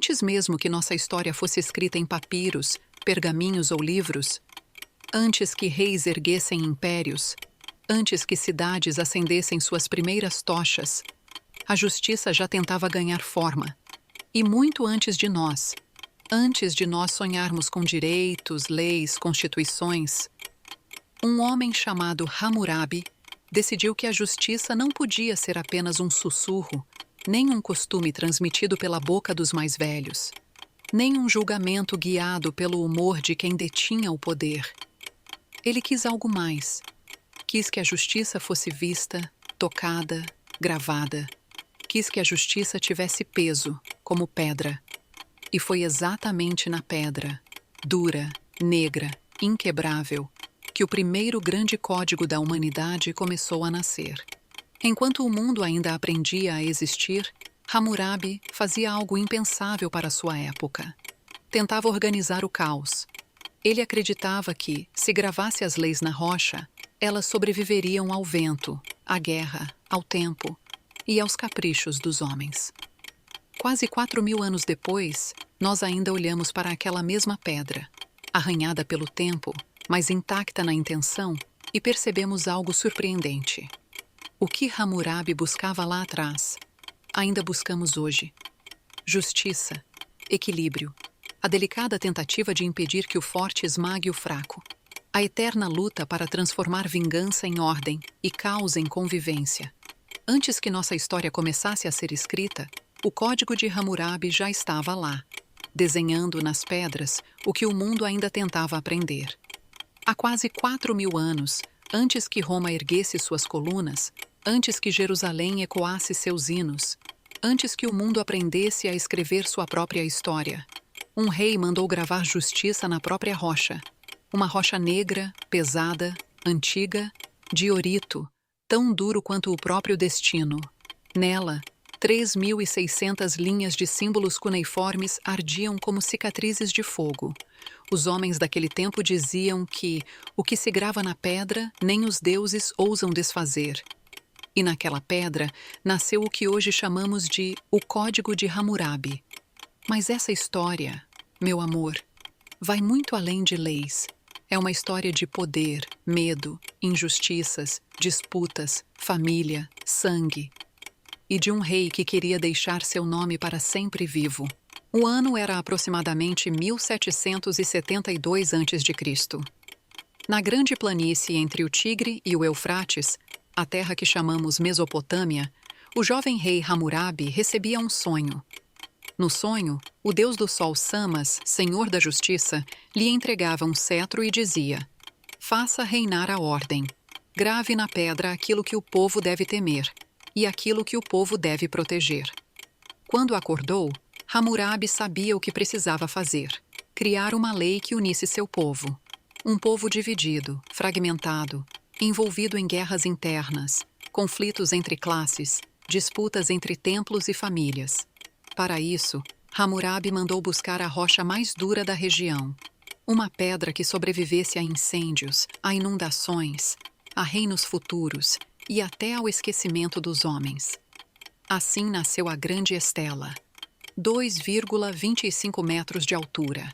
Antes mesmo que nossa história fosse escrita em papiros, pergaminhos ou livros, antes que reis erguessem impérios, antes que cidades acendessem suas primeiras tochas, a justiça já tentava ganhar forma. E muito antes de nós sonharmos com direitos, leis, constituições, um homem chamado Hammurabi decidiu que a justiça não podia ser apenas um sussurro, nem um costume transmitido pela boca dos mais velhos, nem um julgamento guiado pelo humor de quem detinha o poder. Ele quis algo mais. Quis que a justiça fosse vista, tocada, gravada. Quis que a justiça tivesse peso, como pedra. E foi exatamente na pedra, dura, negra, inquebrável, que o primeiro grande código da humanidade começou a nascer. Enquanto o mundo ainda aprendia a existir, Hammurabi fazia algo impensável para sua época. Tentava organizar o caos. Ele acreditava que, se gravasse as leis na rocha, elas sobreviveriam ao vento, à guerra, ao tempo e aos caprichos dos homens. Quase 4.000 anos depois, nós ainda olhamos para aquela mesma pedra, arranhada pelo tempo, mas intacta na intenção, e percebemos algo surpreendente. O que Hammurabi buscava lá atrás, ainda buscamos hoje. Justiça, equilíbrio, a delicada tentativa de impedir que o forte esmague o fraco, a eterna luta para transformar vingança em ordem e caos em convivência. Antes que nossa história começasse a ser escrita, o código de Hammurabi já estava lá, desenhando nas pedras o que o mundo ainda tentava aprender. Há quase 4.000 anos, antes que Roma erguesse suas colunas, antes que Jerusalém ecoasse seus hinos, antes que o mundo aprendesse a escrever sua própria história, um rei mandou gravar justiça na própria rocha. Uma rocha negra, pesada, antiga, de iorito, tão duro quanto o próprio destino. Nela, 3.600 linhas de símbolos cuneiformes ardiam como cicatrizes de fogo. Os homens daquele tempo diziam que o que se grava na pedra, nem os deuses ousam desfazer. E naquela pedra nasceu o que hoje chamamos de o Código de Hammurabi. Mas essa história, meu amor, vai muito além de leis. É uma história de poder, medo, injustiças, disputas, família, sangue. E de um rei que queria deixar seu nome para sempre vivo. O ano era aproximadamente 1772 a.C. Na grande planície entre o Tigre e o Eufrates, a terra que chamamos Mesopotâmia, o jovem rei Hammurabi recebia um sonho. No sonho, o deus do sol Samas, senhor da justiça, lhe entregava um cetro e dizia: faça reinar a ordem. Grave na pedra aquilo que o povo deve temer e aquilo que o povo deve proteger. Quando acordou, Hammurabi sabia o que precisava fazer: criar uma lei que unisse seu povo. Um povo dividido, fragmentado, envolvido em guerras internas, conflitos entre classes, disputas entre templos e famílias. Para isso, Hammurabi mandou buscar a rocha mais dura da região, uma pedra que sobrevivesse a incêndios, a inundações, a reinos futuros e até ao esquecimento dos homens. Assim nasceu a Grande Estela, 2,25 metros de altura,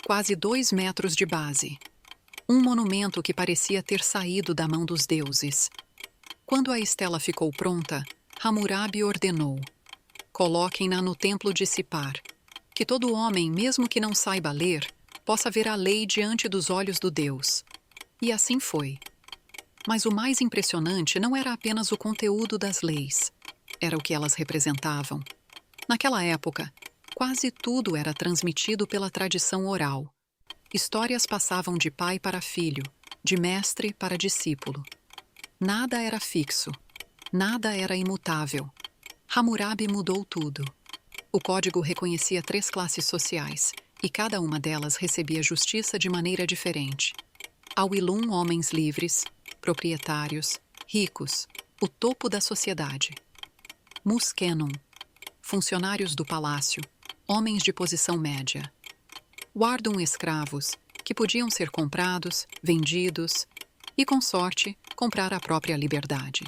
quase 2 metros de base. Um monumento que parecia ter saído da mão dos deuses. Quando a estela ficou pronta, Hammurabi ordenou: coloquem-na no templo de Sipar, que todo homem, mesmo que não saiba ler, possa ver a lei diante dos olhos do Deus. E assim foi. Mas o mais impressionante não era apenas o conteúdo das leis, era o que elas representavam. Naquela época, quase tudo era transmitido pela tradição oral. Histórias passavam de pai para filho, de mestre para discípulo. Nada era fixo, nada era imutável. Hammurabi mudou tudo. O código reconhecia 3 classes sociais, e cada uma delas recebia justiça de maneira diferente. Awilum, homens livres, proprietários, ricos, o topo da sociedade. Muskenum, funcionários do palácio, homens de posição média. Wardum, escravos, que podiam ser comprados, vendidos e, com sorte, comprar a própria liberdade.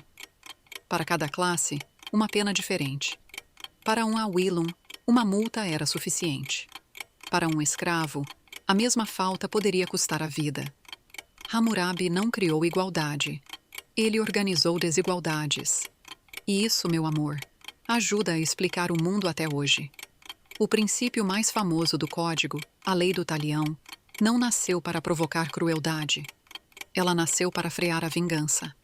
Para cada classe, uma pena diferente. Para um Awilum, uma multa era suficiente. Para um escravo, a mesma falta poderia custar a vida. Hammurabi não criou igualdade. Ele organizou desigualdades. E isso, meu amor, ajuda a explicar o mundo até hoje. O princípio mais famoso do código, a lei do talião, não nasceu para provocar crueldade. Ela nasceu para frear a vingança.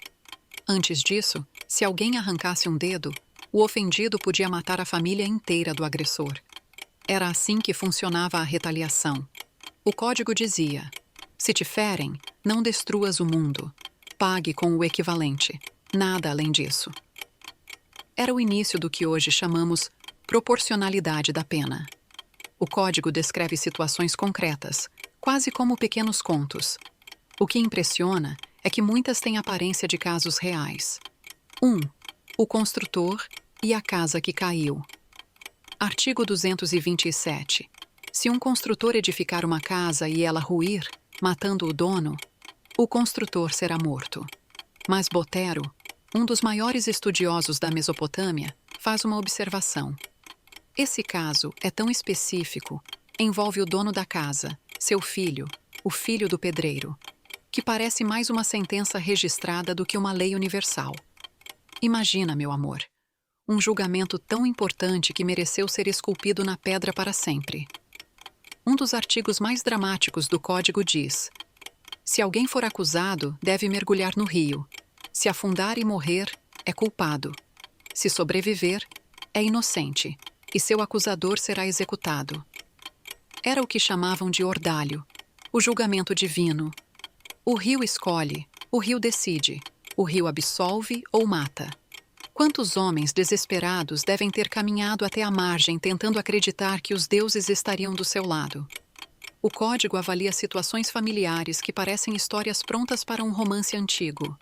Antes disso, se alguém arrancasse um dedo, o ofendido podia matar a família inteira do agressor. Era assim que funcionava a retaliação. O código dizia: se te ferem, não destruas o mundo. Pague com o equivalente. Nada além disso. Era o início do que hoje chamamos proporcionalidade da pena. O código descreve situações concretas, quase como pequenos contos. O que impressiona é que muitas têm aparência de casos reais. 1. O construtor e a casa que caiu. Artigo 227. Se um construtor edificar uma casa e ela ruir, matando o dono, o construtor será morto. Mas Botero, um dos maiores estudiosos da Mesopotâmia, faz uma observação. Esse caso é tão específico, envolve o dono da casa, seu filho, o filho do pedreiro, que parece mais uma sentença registrada do que uma lei universal. Imagina, meu amor, um julgamento tão importante que mereceu ser esculpido na pedra para sempre. Um dos artigos mais dramáticos do Código diz: se alguém for acusado, deve mergulhar no rio. Se afundar e morrer, é culpado. Se sobreviver, é inocente, e seu acusador será executado. Era o que chamavam de ordalho, o julgamento divino. O rio escolhe, o rio decide, o rio absolve ou mata. Quantos homens desesperados devem ter caminhado até a margem tentando acreditar que os deuses estariam do seu lado? O código avalia situações familiares que parecem histórias prontas para um romance antigo.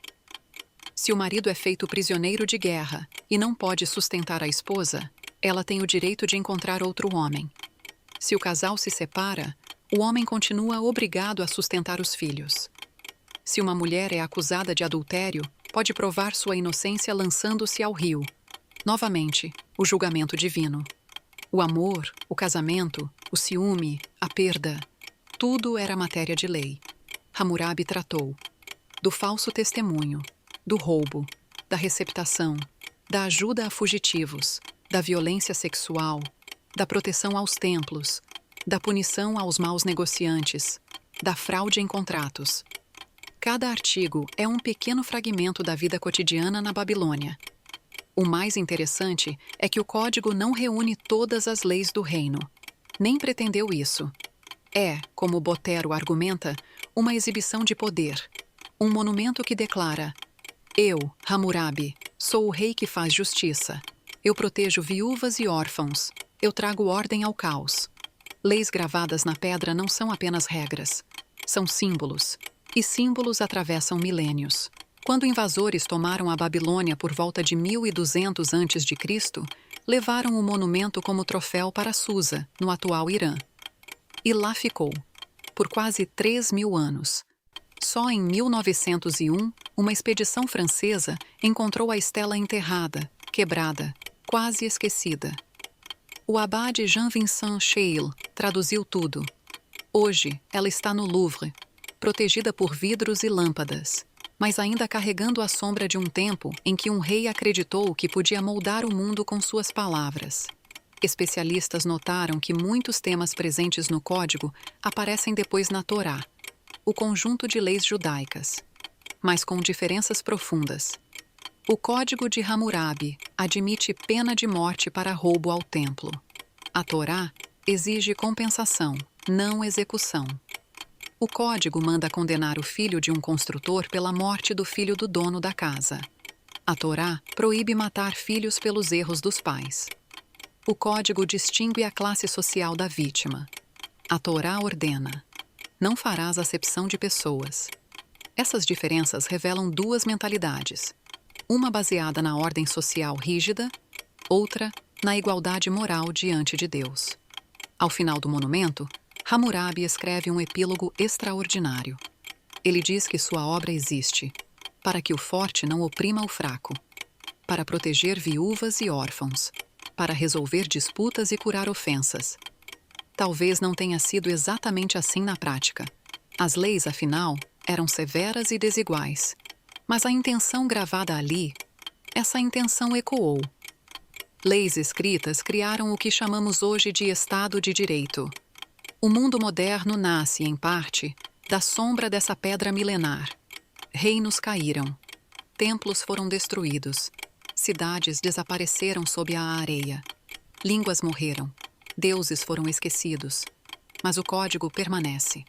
Se o marido é feito prisioneiro de guerra e não pode sustentar a esposa, ela tem o direito de encontrar outro homem. Se o casal se separa, o homem continua obrigado a sustentar os filhos. Se uma mulher é acusada de adultério, pode provar sua inocência lançando-se ao rio. Novamente, o julgamento divino. O amor, o casamento, o ciúme, a perda, tudo era matéria de lei. Hammurabi tratou do falso testemunho, do roubo, da receptação, da ajuda a fugitivos, da violência sexual, da proteção aos templos, da punição aos maus negociantes, da fraude em contratos. Cada artigo é um pequeno fragmento da vida cotidiana na Babilônia. O mais interessante é que o código não reúne todas as leis do reino. Nem pretendeu isso. É, como Botero argumenta, uma exibição de poder. Um monumento que declara: eu, Hammurabi, sou o rei que faz justiça. Eu protejo viúvas e órfãos. Eu trago ordem ao caos. Leis gravadas na pedra não são apenas regras. São símbolos. E símbolos atravessam milênios. Quando invasores tomaram a Babilônia por volta de 1200 a.C., levaram o monumento como troféu para Susa, no atual Irã. E lá ficou, por quase 3.000 anos. Só em 1901, uma expedição francesa encontrou a estela enterrada, quebrada, quase esquecida. O abade Jean-Vincent Scheil traduziu tudo. Hoje, ela está no Louvre, protegida por vidros e lâmpadas, mas ainda carregando a sombra de um tempo em que um rei acreditou que podia moldar o mundo com suas palavras. Especialistas notaram que muitos temas presentes no código aparecem depois na Torá, o conjunto de leis judaicas, mas com diferenças profundas. O Código de Hammurabi admite pena de morte para roubo ao templo. A Torá exige compensação, não execução. O Código manda condenar o filho de um construtor pela morte do filho do dono da casa. A Torá proíbe matar filhos pelos erros dos pais. O Código distingue a classe social da vítima. A Torá ordena: não farás acepção de pessoas. Essas diferenças revelam duas mentalidades. Uma baseada na ordem social rígida, outra na igualdade moral diante de Deus. Ao final do monumento, Hammurabi escreve um epílogo extraordinário. Ele diz que sua obra existe para que o forte não oprima o fraco, para proteger viúvas e órfãos, para resolver disputas e curar ofensas. Talvez não tenha sido exatamente assim na prática. As leis, afinal, eram severas e desiguais. Mas a intenção gravada ali, essa intenção ecoou. Leis escritas criaram o que chamamos hoje de Estado de Direito. O mundo moderno nasce, em parte, da sombra dessa pedra milenar. Reinos caíram. Templos foram destruídos. Cidades desapareceram sob a areia. Línguas morreram. Deuses foram esquecidos. Mas o código permanece.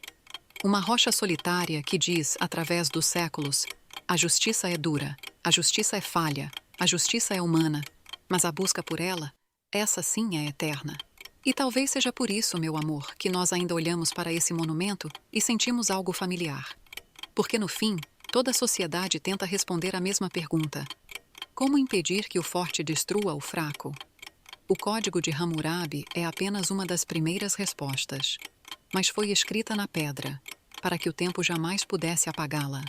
Uma rocha solitária que diz, através dos séculos, a justiça é dura, a justiça é falha, a justiça é humana, mas a busca por ela, essa sim é eterna. E talvez seja por isso, meu amor, que nós ainda olhamos para esse monumento e sentimos algo familiar. Porque, no fim, toda a sociedade tenta responder a mesma pergunta: como impedir que o forte destrua o fraco? O Código de Hammurabi é apenas uma das primeiras respostas, mas foi escrita na pedra, para que o tempo jamais pudesse apagá-la.